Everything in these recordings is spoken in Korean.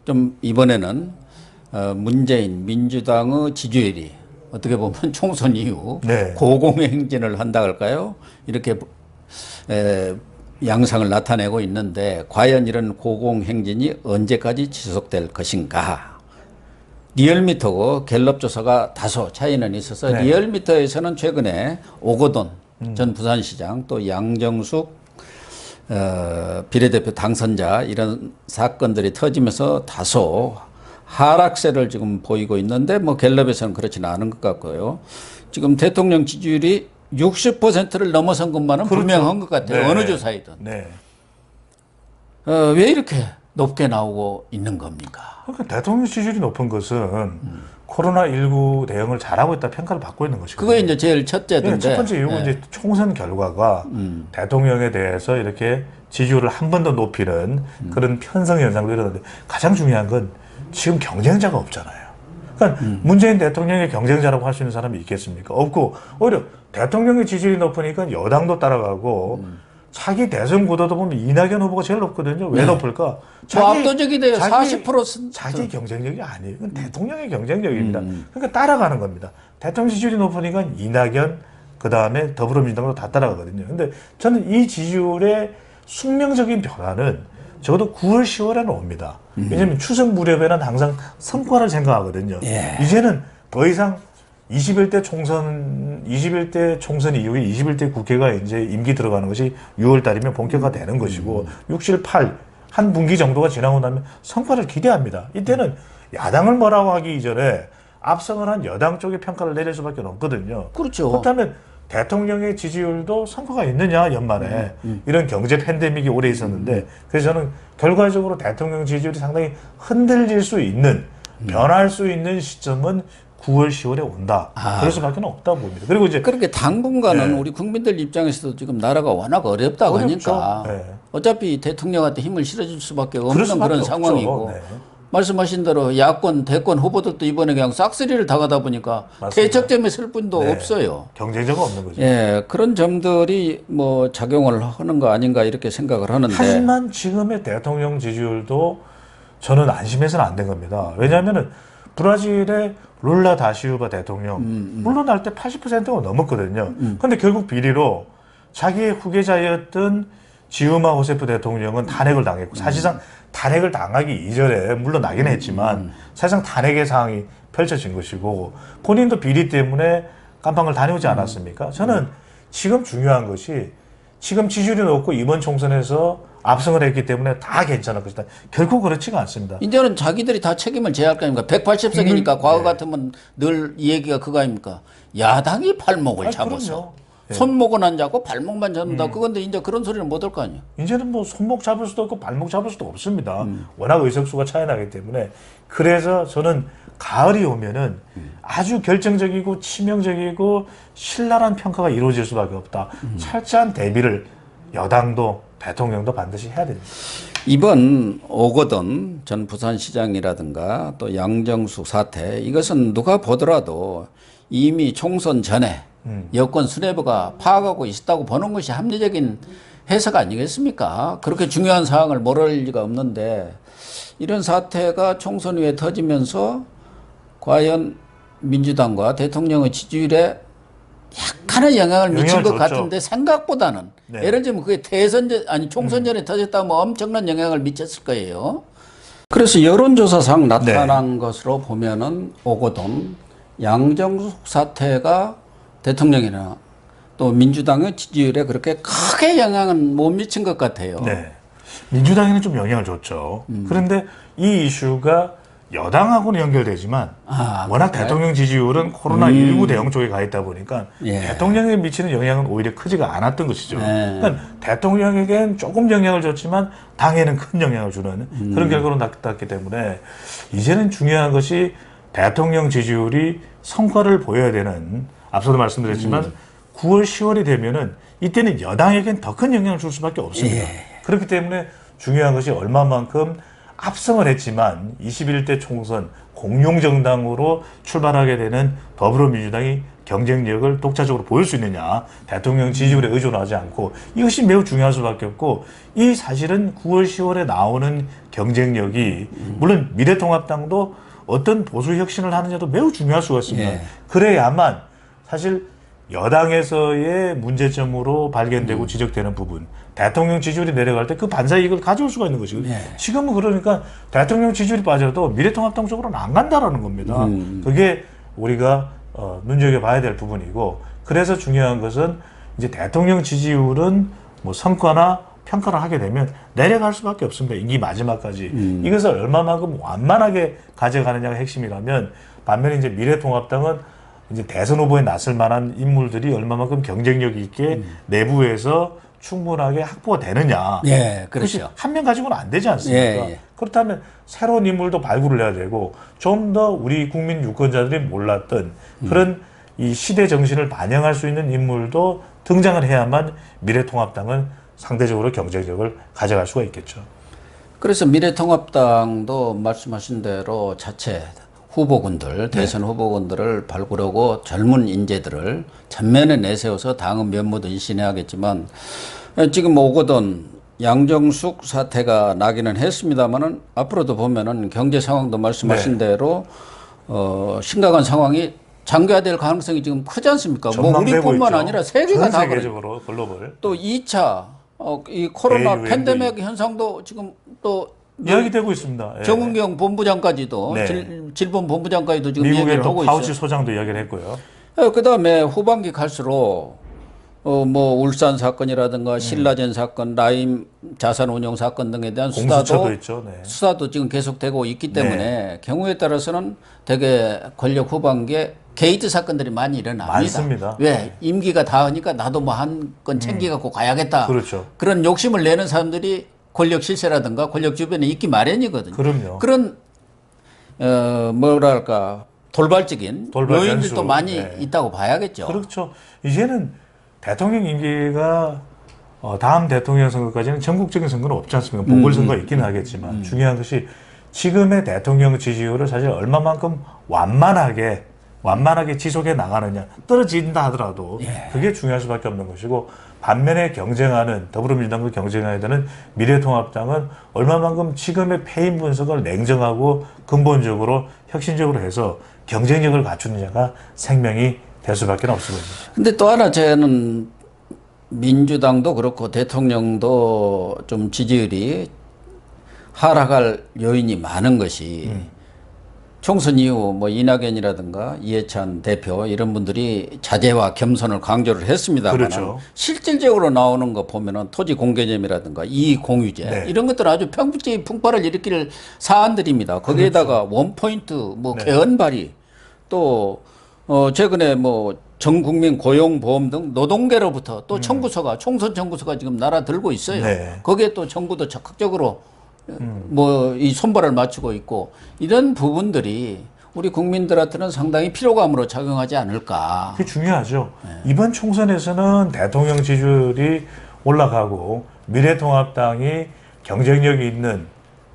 좀 이번에는 문재인 민주당의 지지율이 어떻게 보면 총선 이후 네. 고공행진을 한다 할까요? 이렇게 양상을 나타내고 있는데 과연 이런 고공행진이 언제까지 지속될 것인가? 리얼미터고 갤럽 조사가 다소 차이는 있어서 네. 리얼미터에서는 최근에 오거돈 전 부산시장 또 양정숙 비례대표 당선자 이런 사건들이 터지면서 다소 하락세를 지금 보이고 있는데 뭐 갤럽에서는 그렇지는 않은 것 같고요. 지금 대통령 지지율이 60%를 넘어선 것만은 그렇죠. 분명한 것 같아요. 네. 어느 조사이든. 네. 왜 이렇게 높게 나오고 있는 겁니까? 그러니까 대통령 지지율이 높은 것은 코로나19 대응을 잘하고 있다 평가를 받고 있는 것이거든요. 그게 이제 제일 첫째던데. 첫 번째 이유가 이제 총선 결과가 대통령에 대해서 이렇게 지지율을 한 번 더 높이는 그런 편성 현상도 일어나는데 가장 중요한 건 지금 경쟁자가 없잖아요. 그러니까 문재인 대통령의 경쟁자라고 할 수 있는 사람이 있겠습니까? 없고 오히려 대통령의 지지율이 높으니까 여당도 따라가고 차기 대선 구도도 보면 이낙연 후보가 제일 높거든요. 왜 높을까? 뭐 압도적이 돼요. 40%. 자기 경쟁력이 아니에요. 이건 대통령의 경쟁력입니다. 그러니까 따라가는 겁니다. 대통령 지지율이 높으니까 이낙연, 그 다음에 더불어민주당도 다 따라가거든요. 근데 저는 이 지지율의 숙명적인 변화는 적어도 9월, 10월에는 옵니다. 왜냐하면 추석 무렵에는 항상 성과를 생각하거든요. 예. 이제는 더 이상 21대 총선 이후에 21대 국회가 이제 임기 들어가는 것이 6월 달이면 본격화되는 것이고 6, 7, 8 한 분기 정도가 지나고 나면 성과를 기대합니다. 이때는 야당을 뭐라고 하기 이전에 압승을 한 여당 쪽의 평가를 내릴 수밖에 없거든요. 그렇죠. 그렇다면 대통령의 지지율도 성과가 있느냐 연말에 이런 경제 팬데믹이 오래 있었는데 그래서 저는 결과적으로 대통령 지지율이 상당히 흔들릴 수 있는 변할 수 있는 시점은 9월, 10월에 온다. 그럴 수밖에 없다고 봅니다. 그리고 이제 그렇게 당분간은 네. 우리 국민들 입장에서도 지금 나라가 워낙 어렵다고 어렵죠. 하니까 네. 어차피 대통령한테 힘을 실어줄 수밖에 그럴 없는 수밖에 그런 없죠. 상황이고 네. 말씀하신 대로 야권, 대권 후보들도 이번에 그냥 싹쓸이를 당하다 보니까 맞습니다. 대척점에 설 분도 네. 없어요. 경쟁자가 없는 거죠. 예, 그런 점들이 뭐 작용을 하는 거 아닌가 이렇게 생각을 하는데. 하지만 지금의 대통령 지지율도 저는 안심해서는 안 된 겁니다. 왜냐하면은 브라질의 룰라 다시우바 대통령 물러날 때 80%가 넘었거든요. 근데 결국 비리로 자기의 후계자였던 지우마 호세프 대통령은 탄핵을 당했고 사실상 탄핵을 당하기 이전에 물러나긴 했지만 사실상 탄핵의 상황이 펼쳐진 것이고 본인도 비리 때문에 깜빵을 다녀오지 않았습니까? 저는 지금 중요한 것이 지금 지지율이 높고 이번 총선에서 압승을 했기 때문에 다 괜찮을 것이다. 결코 그렇지가 않습니다. 이제는 자기들이 다 책임을 져야 할 거 아닙니까? 180석이니까 과거 네. 같으면 늘 이 얘기가 그거 아닙니까? 야당이 발목을 잡아서. 그럼요. 네. 손목은 안 잡고 발목만 잡는다. 그건데 이제 그런 소리는 못 할 거 아니에요. 이제는 뭐 손목 잡을 수도 없고 발목 잡을 수도 없습니다. 워낙 의석수가 차이 나기 때문에. 그래서 저는 가을이 오면은 아주 결정적이고 치명적이고 신랄한 평가가 이루어질 수밖에 없다. 철저한 대비를 여당도 대통령도 반드시 해야 됩니다. 이번 오거돈 전 부산시장이라든가 또 양정숙 사태 이것은 누가 보더라도 이미 총선 전에 여권 수뇌부가 파악하고 있었다고 보는 것이 합리적인 해석 아니겠습니까? 그렇게 중요한 사항을 모를 리가 없는데 이런 사태가 총선 후에 터지면서 과연 민주당과 대통령의 지지율에 약간의 영향을 미친 것 줬죠. 같은데 생각보다는 네. 예를 들면 그게 대선 전 아니 총선 전에 터졌다면 엄청난 영향을 미쳤을 거예요. 그래서 여론조사상 나타난 것으로 보면은 오거돈 양정숙 사태가 대통령이나 또 민주당의 지지율에 그렇게 크게 영향은 못 미친 것 같아요. 네. 민주당에는 좀 영향을 줬죠. 그런데 이 이슈가 여당하고는 연결되지만 워낙 그래요? 대통령 지지율은 코로나19 대응 쪽에 가 있다 보니까 예. 대통령에 미치는 영향은 오히려 크지가 않았던 것이죠. 네. 그러니까 대통령에겐 조금 영향을 줬지만 당에는 큰 영향을 주는 그런 결과로 나타났기 때문에 이제는 중요한 것이 대통령 지지율이 성과를 보여야 되는 앞서도 말씀드렸지만 9월, 10월이 되면은 이때는 여당에겐 더 큰 영향을 줄 수밖에 없습니다. 그렇기 때문에 중요한 것이 얼마만큼 압승을 했지만 21대 총선 공룡정당으로 출발하게 되는 더불어민주당이 경쟁력을 독자적으로 보일 수 있느냐, 대통령 지지율에 의존하지 않고, 이것이 매우 중요할 수밖에 없고, 이 사실은 9월, 10월에 나오는 경쟁력이 물론 미래통합당도 어떤 보수 혁신을 하느냐도 매우 중요할 수가 있습니다. 예. 그래야만 사실 여당에서의 문제점으로 발견되고 지적되는 부분, 대통령 지지율이 내려갈 때 그 반사이익을 가져올 수가 있는 것이거든요. 예. 지금은 그러니까 대통령 지지율이 빠져도 미래통합당 쪽으로는 안 간다라는 겁니다. 그게 우리가 눈여겨봐야 될 부분이고, 그래서 중요한 것은 이제 대통령 지지율은 뭐 성과나 평가를 하게 되면 내려갈 수밖에 없습니다. 임기 마지막까지. 이것을 얼마만큼 완만하게 가져가느냐가 핵심이라면, 반면에 이제 미래통합당은 이제 대선 후보에 나설 만한 인물들이 얼마만큼 경쟁력 있게 내부에서 충분하게 확보가 되느냐. 예, 그렇죠. 한 명 가지고는 안 되지 않습니까? 예, 예. 그렇다면 새로운 인물도 발굴을 해야 되고, 좀 더 우리 국민 유권자들이 몰랐던 그런 이 시대 정신을 반영할 수 있는 인물도 등장을 해야만 미래통합당은 상대적으로 경쟁력을 가져갈 수가 있겠죠. 그래서 미래통합당도 말씀하신 대로 자체 후보군들, 대선 후보군들을 발굴하고 젊은 인재들을 전면에 내세워서 당은 면모도 인신해야겠지만, 지금 오거돈 양정숙 사태가 나기는 했습니다만은 앞으로도 보면은 경제 상황도 말씀하신 대로 심각한 상황이 장기화될 가능성이 지금 크지 않습니까? 뭐 우리뿐만 있죠. 아니라 세계가 다 세계적으로 글로벌. 또 2차 이 코로나 AUMV. 팬데믹 현상도 지금 또 이야기되고 있습니다. 예. 정은경 본부장까지도 네. 질본 본부장까지도 지금 미국의 얘기를 또 하고 파우치 있어요. 소장도 이야기를 했고요. 그다음에 후반기 갈수록 뭐 울산 사건이라든가 신라젠 사건, 라임 자산운용 사건 등에 대한 공수처도 있죠. 네. 수사도 지금 계속되고 있기 때문에 경우에 따라서는 되게 권력 후반기에 게이트 사건들이 많이 일어납니다. 많습니다. 왜? 임기가 다하니까 나도 뭐 한 건 챙겨갖고 가야겠다. 그렇죠. 그런 욕심을 내는 사람들이 권력 실세라든가 권력 주변에 있기 마련이거든요. 그럼요. 그런 뭐랄까 돌발적인 돌발 요인들도 변수. 많이 네. 있다고 봐야겠죠. 그렇죠. 이제는 대통령 임기가 다음 대통령 선거까지는 전국적인 선거는 없지 않습니까? 보궐선거가 있기는 하겠지만 중요한 것이 지금의 대통령 지지율을 사실 얼마만큼 완만하게 지속해 나가느냐. 떨어진다 하더라도 그게 중요할 수밖에 없는 것이고, 반면에 경쟁하는 더불어민주당과 경쟁해야 되는 미래통합당은 얼마만큼 지금의 패인 분석을 냉정하고 근본적으로 혁신적으로 해서 경쟁력을 갖추느냐가 생명이 될 수밖에 없을 겁니다. 근데 또 하나 저는 민주당도 그렇고 대통령도 좀 지지율이 하락할 요인이 많은 것이 총선 이후 뭐 이낙연이라든가 이해찬 대표 이런 분들이 자제와 겸손을 강조를 했습니다만 그렇죠. 실질적으로 나오는 거 보면은 토지 공개념이라든가 이익 공유제 네. 이런 것들은 아주 평균적인 풍파를 일으킬 사안들입니다. 거기에다가 원포인트 뭐 개헌 발의 또 최근에 뭐 전국민 고용보험 등 노동계로부터 또 청구서가 총선 청구서가 지금 날아들고 있어요. 네. 거기에 또 정부도 적극적으로 뭐 이 손발을 맞추고 있고 이런 부분들이 우리 국민들한테는 상당히 피로감으로 작용하지 않을까. 그게 중요하죠. 이번 총선에서는 대통령 지지율이 올라가고 미래통합당이 경쟁력이 있는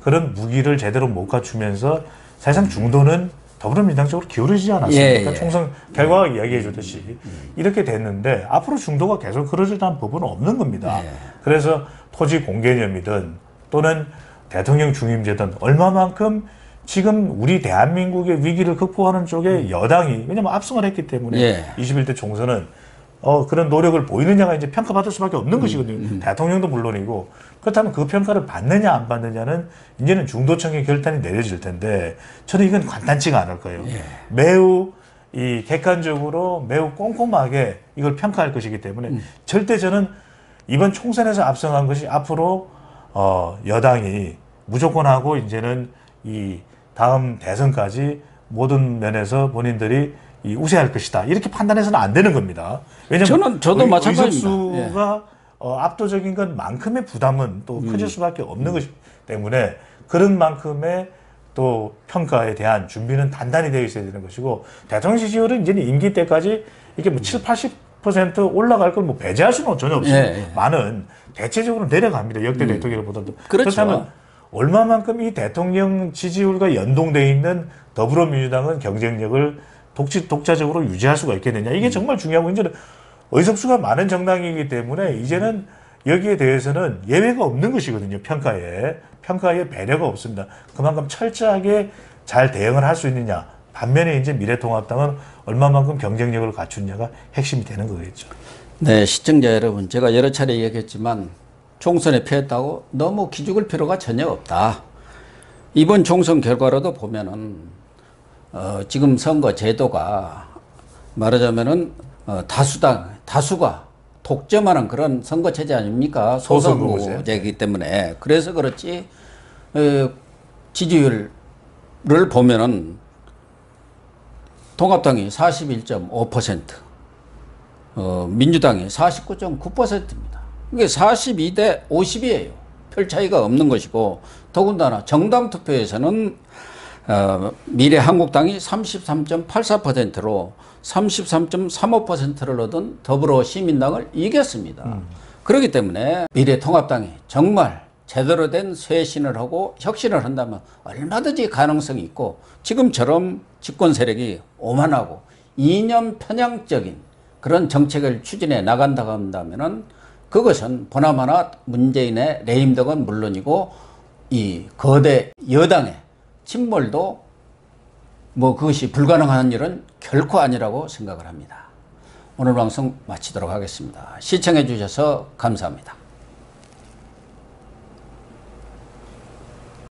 그런 무기를 제대로 못 갖추면서 사실상 중도는 더불어민주당 쪽으로 기울어지지 않았습니까? 예. 총선 결과가 이야기해 주듯이 이렇게 됐는데 앞으로 중도가 계속 그러지다는 법은 없는 겁니다. 그래서 토지 공개념이든 또는 대통령 중임제든 얼마만큼 지금 우리 대한민국의 위기를 극복하는 쪽에 여당이 왜냐하면 압승을 했기 때문에 21대 총선은 그런 노력을 보이느냐가 이제 평가받을 수밖에 없는 것이거든요. 대통령도 물론이고 그렇다면 그 평가를 받느냐 안 받느냐는 이제는 중도층의 결단이 내려질 텐데 저는 이건 간단치가 않을 거예요. 매우 이 객관적으로 매우 꼼꼼하게 이걸 평가할 것이기 때문에 절대 저는 이번 총선에서 압승한 것이 앞으로 여당이 무조건 하고 이제는 이 다음 대선까지 모든 면에서 본인들이 이 우세할 것이다. 이렇게 판단해서는 안 되는 겁니다. 왜냐하면 저도 마찬가지입니다. 의석수가 압도적인 것만큼의 부담은 또 커질 수밖에 없는 것이기 때문에 그런 만큼의 또 평가에 대한 준비는 단단히 되어 있어야 되는 것이고 대통령 지지율은 이제는 임기 때까지 이게 뭐 7, 80% 올라갈 걸 뭐 배제할 수는 전혀 없습니다. 많은 대체적으로 내려갑니다. 역대 대통령보다도. 그렇죠. 그렇다면 얼마만큼 이 대통령 지지율과 연동되어 있는 더불어민주당은 경쟁력을 독자적으로 유지할 수가 있겠느냐. 이게 정말 중요하고, 이제는 의석수가 많은 정당이기 때문에 이제는 여기에 대해서는 예외가 없는 것이거든요. 평가에 배려가 없습니다. 그만큼 철저하게 잘 대응을 할 수 있느냐. 반면에 이제 미래통합당은 얼마만큼 경쟁력을 갖추느냐가 핵심이 되는 거겠죠. 네, 시청자 여러분, 제가 여러 차례 얘기했지만 총선에 패했다고 너무 기죽을 필요가 전혀 없다. 이번 총선 결과로도 보면은 지금 선거 제도가 말하자면은 다수가 독점하는 그런 선거 체제 아닙니까? 소선거제이기 때문에. 그래서 그렇지 지지율을 보면은 통합당이 41.5%, 민주당이 49.9%입니다. 이게 42대 50이에요. 별 차이가 없는 것이고, 더군다나 정당 투표에서는 미래한국당이 33.84%로 33.35%를 얻은 더불어시민당을 이겼습니다. 그렇기 때문에 미래통합당이 정말 제대로 된 쇄신을 하고 혁신을 한다면 얼마든지 가능성이 있고, 지금처럼 집권 세력이 오만하고 이념 편향적인 그런 정책을 추진해 나간다고 한다면은 그것은 보나마나 문재인의 레임덕은 물론이고 이 거대 여당의 침몰도 그것이 불가능한 일은 결코 아니라고 생각을 합니다. 오늘 방송 마치도록 하겠습니다. 시청해 주셔서 감사합니다.